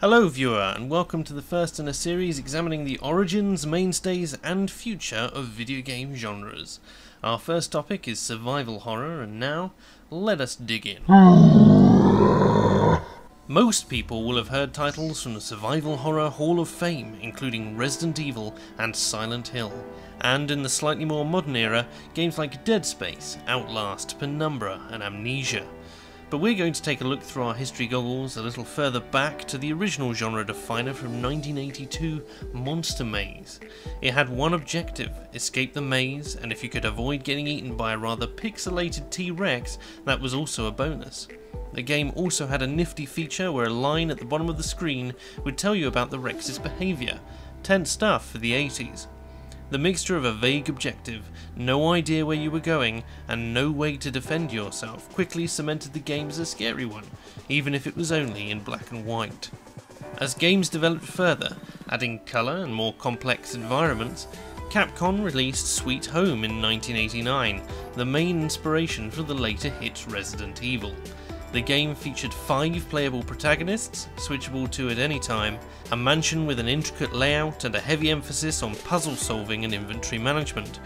Hello viewer, and welcome to the first in a series examining the origins, mainstays and future of video game genres. Our first topic is survival horror, and now, let us dig in. Most people will have heard titles from the Survival Horror Hall of Fame, including Resident Evil and Silent Hill, and in the slightly more modern era, games like Dead Space, Outlast, Penumbra and Amnesia. But we're going to take a look through our history goggles a little further back to the original genre definer from 1982, Monster Maze. It had one objective: escape the maze, and if you could avoid getting eaten by a rather pixelated T-Rex, that was also a bonus. The game also had a nifty feature where a line at the bottom of the screen would tell you about the Rex's behaviour. Tense stuff for the 80s. The mixture of a vague objective, no idea where you were going, and no way to defend yourself quickly cemented the game as a scary one, even if it was only in black and white. As games developed further, adding colour and more complex environments, Capcom released Sweet Home in 1989, the main inspiration for the later hit Resident Evil. The game featured 5 playable protagonists, switchable to at any time, a mansion with an intricate layout and a heavy emphasis on puzzle solving and inventory management.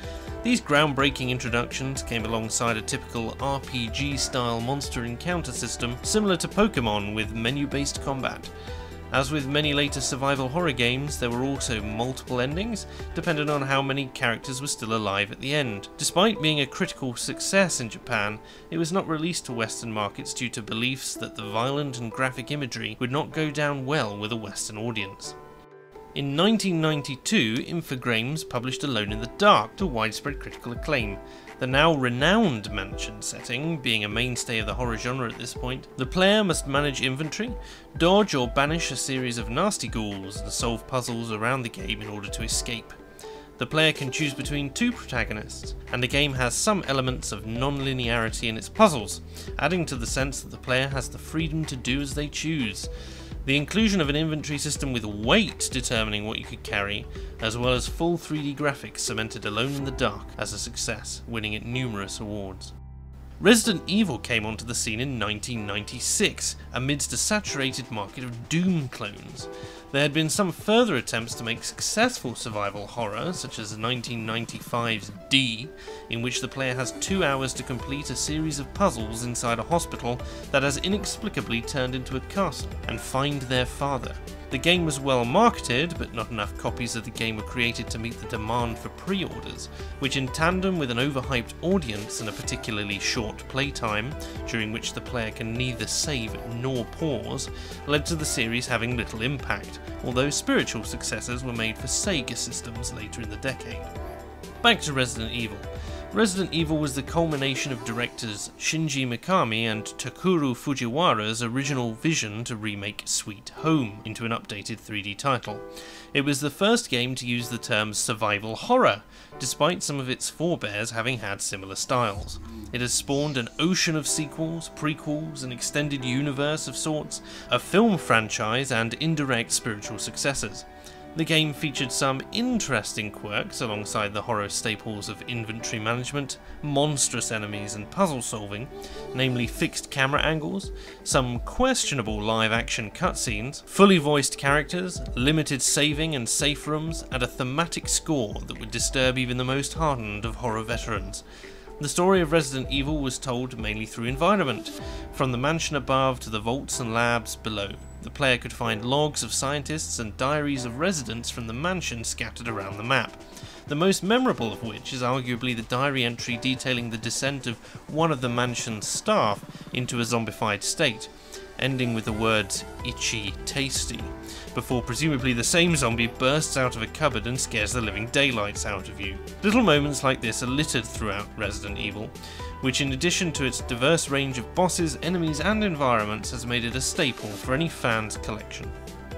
These groundbreaking introductions came alongside a typical RPG-style monster encounter system similar to Pokemon with menu-based combat. As with many later survival horror games, there were also multiple endings, depending on how many characters were still alive at the end. Despite being a critical success in Japan, it was not released to Western markets due to beliefs that the violent and graphic imagery would not go down well with a Western audience. In 1992, Infogrames published Alone in the Dark to widespread critical acclaim. The now renowned mansion setting being a mainstay of the horror genre at this point, the player must manage inventory, dodge or banish a series of nasty ghouls, and solve puzzles around the game in order to escape. The player can choose between 2 protagonists, and the game has some elements of non-linearity in its puzzles, adding to the sense that the player has the freedom to do as they choose. The inclusion of an inventory system with weight determining what you could carry, as well as full 3D graphics, cemented Alone in the Dark as a success, winning it numerous awards. Resident Evil came onto the scene in 1996, amidst a saturated market of Doom clones. There had been some further attempts to make successful survival horror, such as 1995's D, in which the player has 2 hours to complete a series of puzzles inside a hospital that has inexplicably turned into a castle, and find their father. The game was well marketed, but not enough copies of the game were created to meet the demand for pre-orders, which in tandem with an overhyped audience and a particularly short playtime, during which the player can neither save nor pause, led to the series having little impact, although spiritual successors were made for Sega systems later in the decade. Back to Resident Evil. Resident Evil was the culmination of directors Shinji Mikami and Takeru Fujiwara's original vision to remake Sweet Home into an updated 3D title. It was the first game to use the term survival horror, despite some of its forebears having had similar styles. It has spawned an ocean of sequels, prequels, an extended universe of sorts, a film franchise and indirect spiritual successors. The game featured some interesting quirks alongside the horror staples of inventory management, monstrous enemies and puzzle solving, namely fixed camera angles, some questionable live action cutscenes, fully voiced characters, limited saving and safe rooms, and a thematic score that would disturb even the most hardened of horror veterans. The story of Resident Evil was told mainly through environment, from the mansion above to the vaults and labs below. The player could find logs of scientists and diaries of residents from the mansion scattered around the map, the most memorable of which is arguably the diary entry detailing the descent of one of the mansion's staff into a zombified state, ending with the words "itchy tasty," before presumably the same zombie bursts out of a cupboard and scares the living daylights out of you. Little moments like this are littered throughout Resident Evil, which in addition to its diverse range of bosses, enemies and environments has made it a staple for any fan's collection.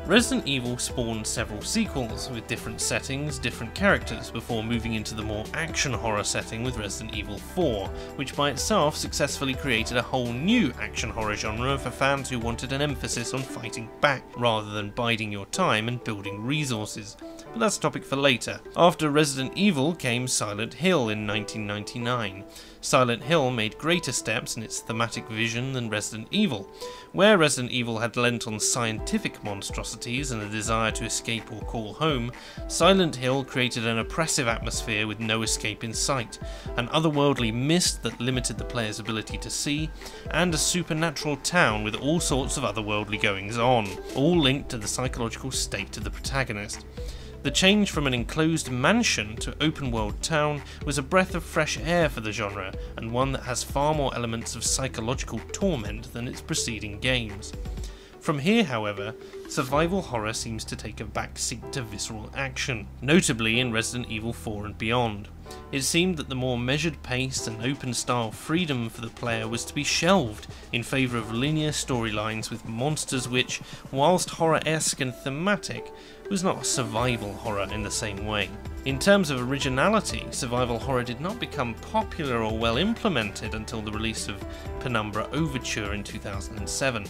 Resident Evil spawned several sequels, with different settings, different characters, before moving into the more action horror setting with Resident Evil 4, which by itself successfully created a whole new action horror genre for fans who wanted an emphasis on fighting back, rather than biding your time and building resources. but that's a topic for later. After Resident Evil came Silent Hill in 1999. Silent Hill made greater steps in its thematic vision than Resident Evil. Where Resident Evil had lent on scientific monstrosities and a desire to escape or call home, Silent Hill created an oppressive atmosphere with no escape in sight, an otherworldly mist that limited the player's ability to see, and a supernatural town with all sorts of otherworldly goings-on, all linked to the psychological state of the protagonist. The change from an enclosed mansion to open-world town was a breath of fresh air for the genre, and one that has far more elements of psychological torment than its preceding games. From here, however, survival horror seems to take a backseat to visceral action, notably in Resident Evil 4 and beyond. It seemed that the more measured pace and open-style freedom for the player was to be shelved in favour of linear storylines with monsters which, whilst horror-esque and thematic, was not survival horror in the same way. In terms of originality, survival horror did not become popular or well implemented until the release of Penumbra Overture in 2007.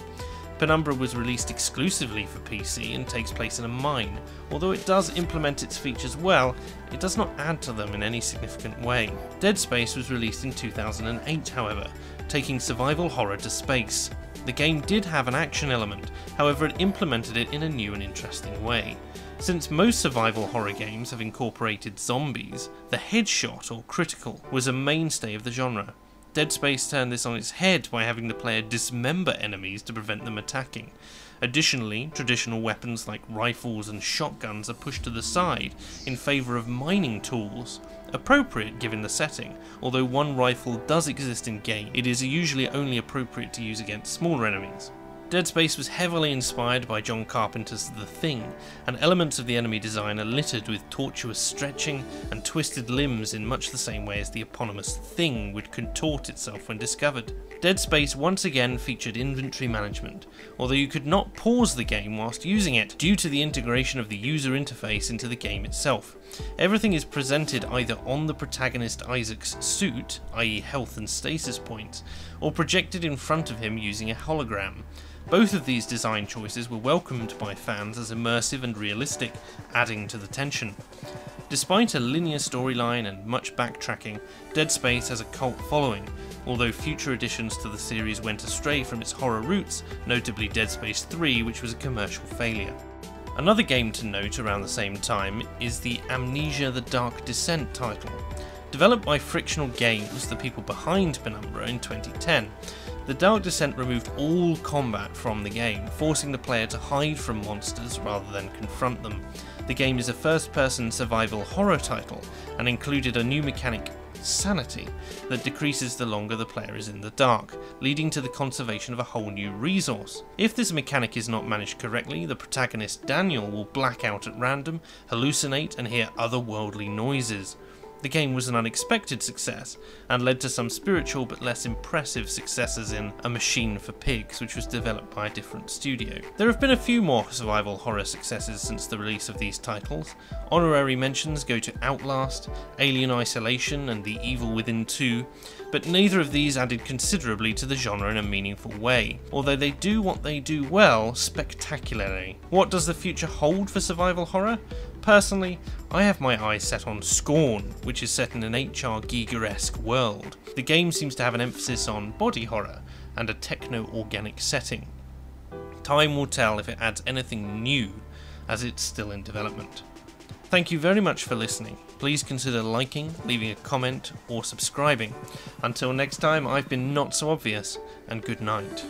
Penumbra was released exclusively for PC and takes place in a mine. Although it does implement its features well, it does not add to them in any significant way. Dead Space was released in 2008, however, taking survival horror to space. The game did have an action element, however it implemented it in a new and interesting way. Since most survival horror games have incorporated zombies, the headshot or critical was a mainstay of the genre. Dead Space turned this on its head by having the player dismember enemies to prevent them attacking. Additionally, traditional weapons like rifles and shotguns are pushed to the side in favour of mining tools. Appropriate given the setting, although one rifle does exist in game, it is usually only appropriate to use against smaller enemies. Dead Space was heavily inspired by John Carpenter's The Thing, and elements of the enemy design are littered with tortuous stretching and twisted limbs in much the same way as the eponymous Thing would contort itself when discovered. Dead Space once again featured inventory management, although you could not pause the game whilst using it due to the integration of the user interface into the game itself. Everything is presented either on the protagonist Isaac's suit, i.e. health and stasis points, or projected in front of him using a hologram. Both of these design choices were welcomed by fans as immersive and realistic, adding to the tension. Despite a linear storyline and much backtracking, Dead Space has a cult following, although future additions to the series went astray from its horror roots, notably Dead Space 3, which was a commercial failure. Another game to note around the same time is the Amnesia: The Dark Descent title. Developed by Frictional Games, the people behind Penumbra, in 2010, The Dark Descent removed all combat from the game, forcing the player to hide from monsters rather than confront them. The game is a first-person survival horror title and included a new mechanic, Sanity, that decreases the longer the player is in the dark, leading to the conservation of a whole new resource. If this mechanic is not managed correctly, the protagonist Daniel will black out at random, hallucinate and hear otherworldly noises. The game was an unexpected success, and led to some spiritual but less impressive successes in A Machine for Pigs, which was developed by a different studio. There have been a few more survival horror successes since the release of these titles. Honorary mentions go to Outlast, Alien Isolation and The Evil Within 2, but neither of these added considerably to the genre in a meaningful way, although they do what they do well spectacularly. What does the future hold for survival horror? Personally, I have my eyes set on Scorn, which is set in an HR Giger-esque world. The game seems to have an emphasis on body horror and a techno-organic setting. Time will tell if it adds anything new, as it's still in development. Thank you very much for listening. Please consider liking, leaving a comment, or subscribing. Until next time, I've been Not So Obvious, and good night.